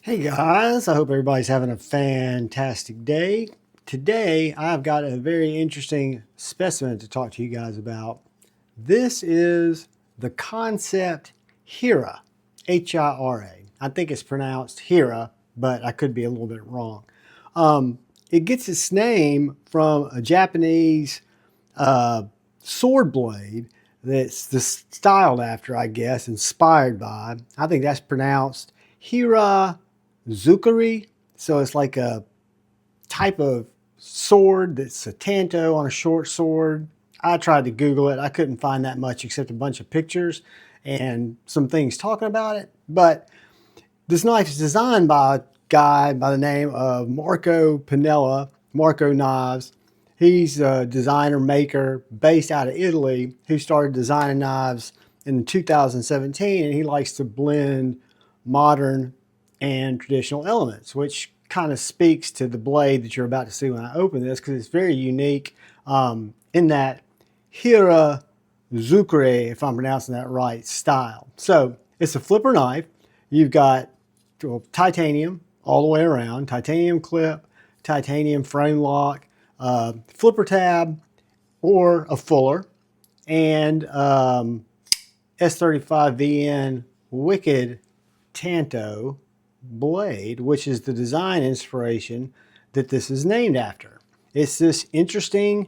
Hey guys, I hope everybody's having a fantastic day. Today I've got a very interesting specimen to talk to you guys about. This is the Kansept Hira, H-I-R-A. I think it's pronounced Hira, but I could be a little bit wrong. It gets its name from a Japanese sword blade that's styled after, I guess, inspired by. I think that's pronounced Hira-osoraku-zukuri. So it's like a type of sword that's a tanto on a short sword. I tried to Google it. I couldn't find that much except a bunch of pictures and some things talking about it. But this knife is designed by a guy by the name of Marco Pinella, Marco Knives. He's a designer maker based out of Italy who started designing knives in 2017, and he likes to blend modern and traditional elements, which kind of speaks to the blade that you're about to see when I open this, because it's very unique in that Hira-zukuri, if I'm pronouncing that right, style. So it's a flipper knife. You've got titanium all the way around, titanium clip, titanium frame lock, flipper tab, or a fuller, and S35VN Wicked Tanto blade, which is the design inspiration that this is named after. It's this interesting,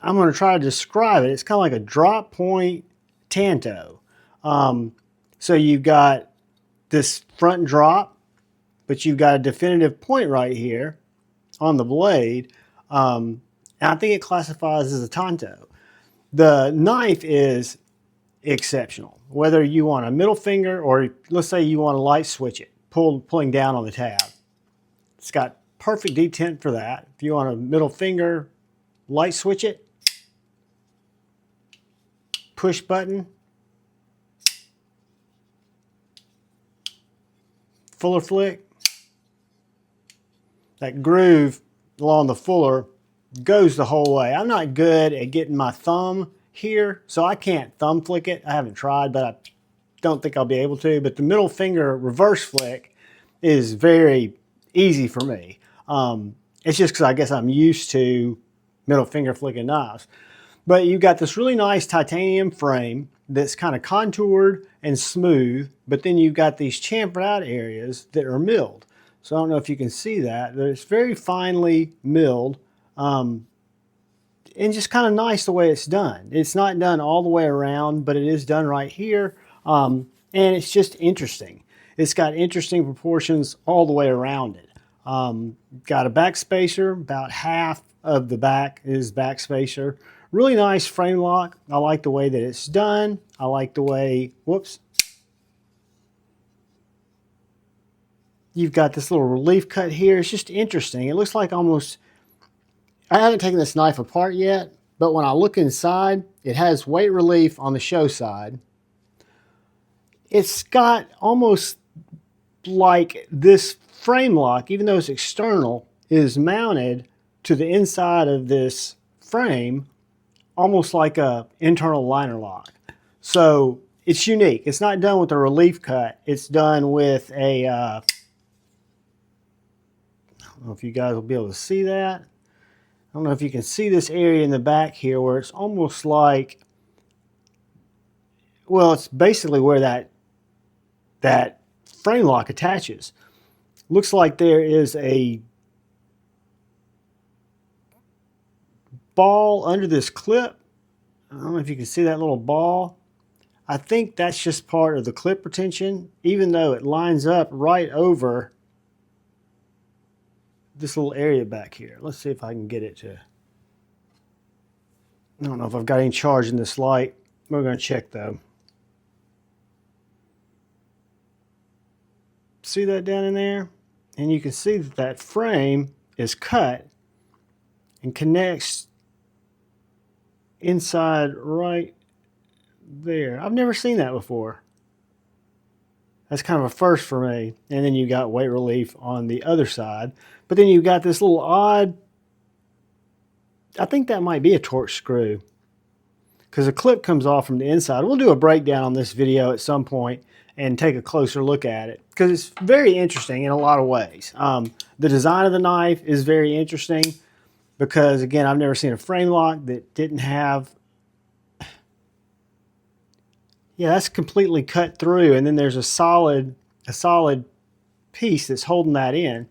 I'm going to try to describe it. It's kind of like a drop point tanto. So you've got this front drop, but you've got a definitive point right here on the blade. And I think it classifies as a tanto. The knife is exceptional. Whether you want a middle finger or let's say you want to light switch it, pulling down on the tab. It's got perfect detent for that. If you want a middle finger, light switch it, push button, fuller flick. That groove along the fuller goes the whole way. I'm not good at getting my thumb here, so I can't thumb flick it. I haven't tried, but I don't think I'll be able to. But the middle finger reverse flick is very easy for me. It's just because I guess I'm used to middle finger flicking knives. But you've got this really nice titanium frame that's kind of contoured and smooth, but then you've got these chamfered out areas that are milled. So I don't know if you can see that, but it's very finely milled. And just kind of nice the way it's done. It's not done all the way around, but it is done right here. And it's just interesting. It's got interesting proportions all the way around it. Got a back spacer, about half of the back is back spacer. Really nice frame lock. I like the way that it's done. I like the way, whoops. You've got this little relief cut here. It's just interesting. It looks like almost, I haven't taken this knife apart yet, but when I look inside, it has weight relief on the show side. It's got almost like this frame lock, even though it's external, is mounted to the inside of this frame, almost like a internal liner lock. So it's unique. It's not done with a relief cut. It's done with a, I don't know if you guys will be able to see that. I don't know if you can see this area in the back here where it's almost like, well, it's basically where that frame lock attaches. Looks like there is a ball under this clip. I don't know if you can see that little ball. I think that's just part of the clip retention, even though it lines up right over this little area back here. Let's see if I can get it to, I don't know if I've got any charge in this light. We're going to check though. See that down in there? And you can see that that frame is cut and connects inside right there. I've never seen that before. That's kind of a first for me. And then you got weight relief on the other side. But then you've got this little odd, I think that might be a torque screw. because the clip comes off from the inside. We'll do a breakdown on this video at some point and take a closer look at it because it's very interesting in a lot of ways. The design of the knife is very interesting because, again, I've never seen a frame lock that didn't have... Yeah, that's completely cut through, and then there's a solid piece that's holding that in,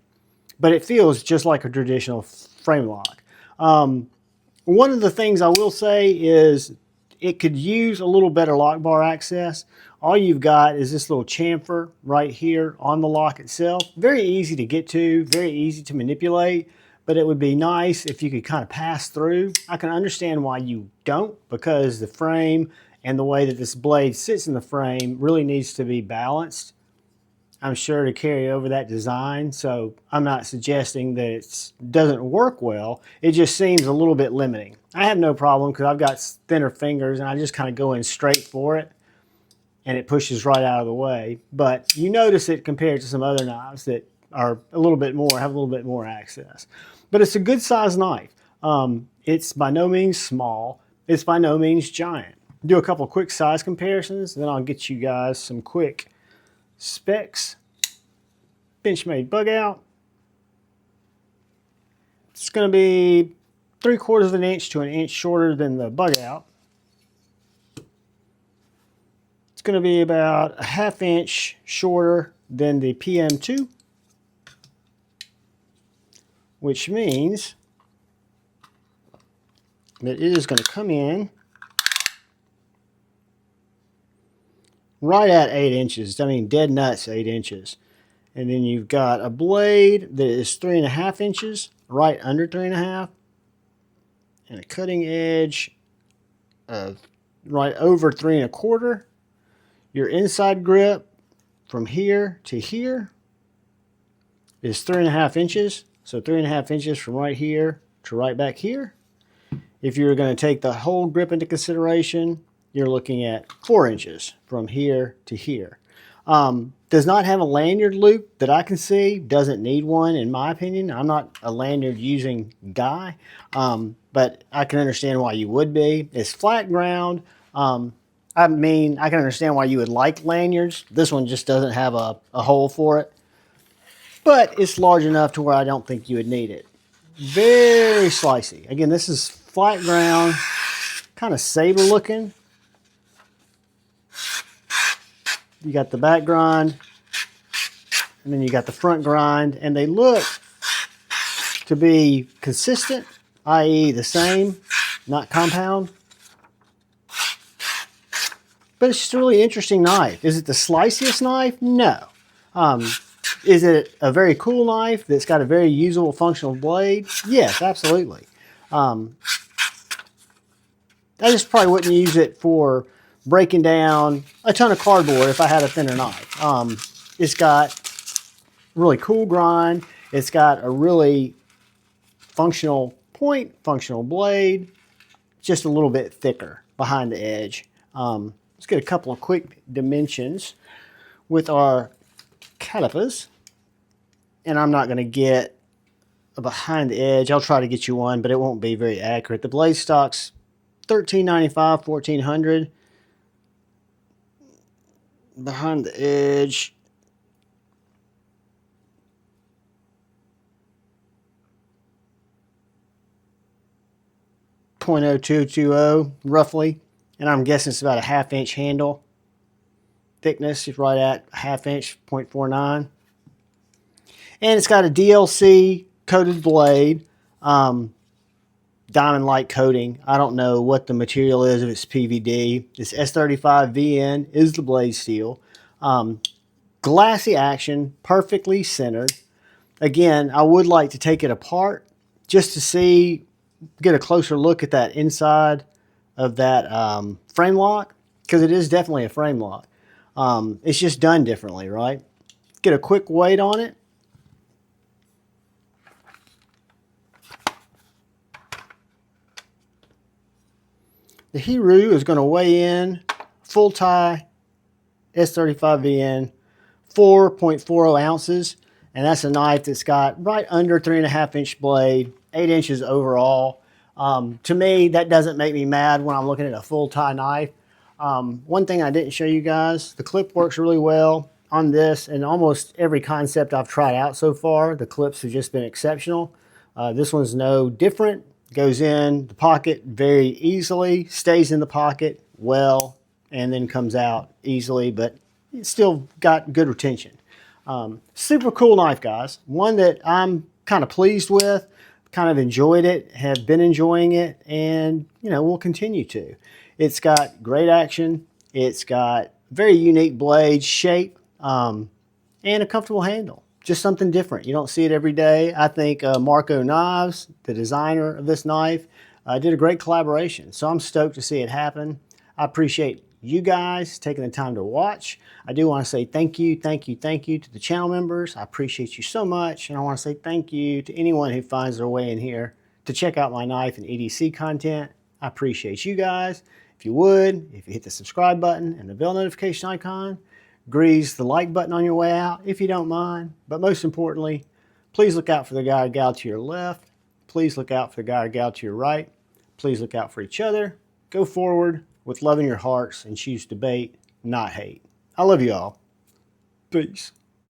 but it feels just like a traditional frame lock. One of the things I will say is it could use a little better lock bar access. All you've got is this little chamfer right here on the lock itself. Very easy to get to, very easy to manipulate, but it would be nice if you could kind of pass through. I can understand why you don't, because the frame and the way that this blade sits in the frame really needs to be balanced, I'm sure, to carry over that design. So I'm not suggesting that it doesn't work well. It just seems a little bit limiting. I have no problem because I've got thinner fingers and I just kind of go in straight for it and it pushes right out of the way. But you notice it compared to some other knives that are a little bit more, have a little bit more access. But it's a good size knife. It's by no means small. It's by no means giant. Do a couple of quick size comparisons, then I'll get you guys some quick specs. Benchmade bug out. It's going to be 3/4 of an inch to an inch shorter than the bug out. It's going to be about a 1/2 inch shorter than the PM2, which means that it is going to come in right at 8 inches. I mean, dead nuts 8 inches. And then you've got a blade that is 3.5 inches, right under 3.5, and a cutting edge of right over 3.25. Your inside grip from here to here is 3.5 inches. So 3.5 inches from right here to right back here. If you're going to take the whole grip into consideration, you're looking at 4 inches from here to here. Does not have a lanyard loop that I can see. Doesn't need one, in my opinion. I'm not a lanyard using guy, but I can understand why you would be. It's flat ground. I mean, I can understand why you would like lanyards. This one just doesn't have a hole for it, but it's large enough to where I don't think you would need it. Very slicey. Again, this is flat ground, kind of saber looking. You got the back grind, and then you got the front grind, and they look to be consistent, i.e. the same, not compound. But it's just a really interesting knife. Is it the sliciest knife? No. Is it a very cool knife that's got a very usable, functional blade? Yes, absolutely. I just probably wouldn't use it for breaking down a ton of cardboard if I had a thinner knife. It's got really cool grind. It's got a really functional point, functional blade, just a little bit thicker behind the edge. Let's get a couple of quick dimensions with our calipers. And I'm not going to get a behind the edge. I'll try to get you one, but it won't be very accurate. The blade stock's $13.95, $1,400. Behind the edge, .0220 roughly, and I'm guessing it's about a 1/2 inch handle thickness. It's right at 1/2 inch, 0.49, and it's got a DLC coated blade, diamond light coating. I don't know what the material is, if it's PVD. This S35VN is the blade steel. Glassy action, perfectly centered. Again, I would like to take it apart just to see, get a closer look at that inside of that frame lock, because it is definitely a frame lock. It's just done differently, right? Get a quick weight on it. The Hira is going to weigh in, full tie, S35VN, 4.40 ounces. And that's a knife that's got right under 3.5 inch blade, 8 inches overall. To me, that doesn't make me mad when I'm looking at a full tie knife. One thing I didn't show you guys, the clip works really well on this, and almost every Kansept I've tried out so far, the clips have just been exceptional. This one's no different. Goes in the pocket very easily, stays in the pocket well, and then comes out easily, but it's still got good retention. Super cool knife, guys. One that I'm kind of pleased with, kind of enjoyed it, have been enjoying it, and we'll continue to. It's got great action. It's got very unique blade shape, and a comfortable handle. Just something different. You don't see it every day. I think Marco Knives, the designer of this knife, did a great collaboration. So I'm stoked to see it happen. I appreciate you guys taking the time to watch. I do want to say thank you to the channel members. I appreciate you so much. And I want to say thank you to anyone who finds their way in here to check out my knife and EDC content. I appreciate you guys. If you would, if you hit the subscribe button and the bell notification icon, grease the like button on your way out if you don't mind. But most importantly, please look out for the guy or gal to your left. Please look out for the guy or gal to your right. Please look out for each other. Go forward with love in your hearts and choose debate, not hate. I love you all. Peace.